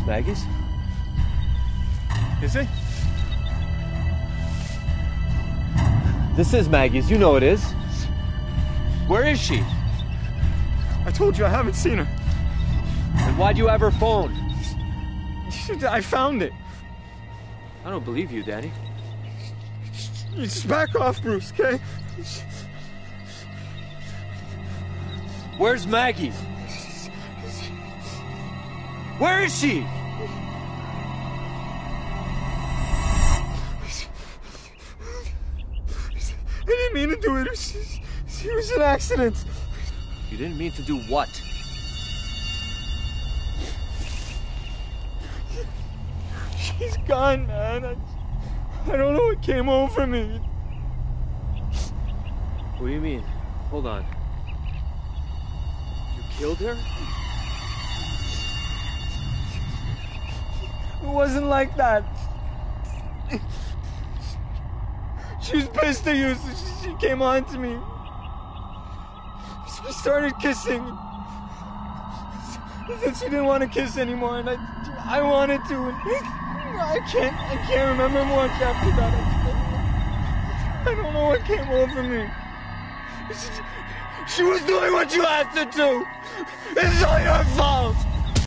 Maggie's. Is it? This is Maggie's. You know it is. Where is she? I told you I haven't seen her. And why'd you have her phone? I found it. I don't believe you, Danny. You just back off, Bruce, okay? Where's Maggie? Where is she? I didn't mean to do it. It was an accident. You didn't mean to do what? She's gone, man. I don't know what came over me. What do you mean? Hold on. You killed her? It wasn't like that. She was pissed at you, so she came on to me. We started kissing. She didn't want to kiss anymore, and I wanted to. And I can't remember much after that. I don't know what came over me. She was doing what you asked her to. It's all your fault.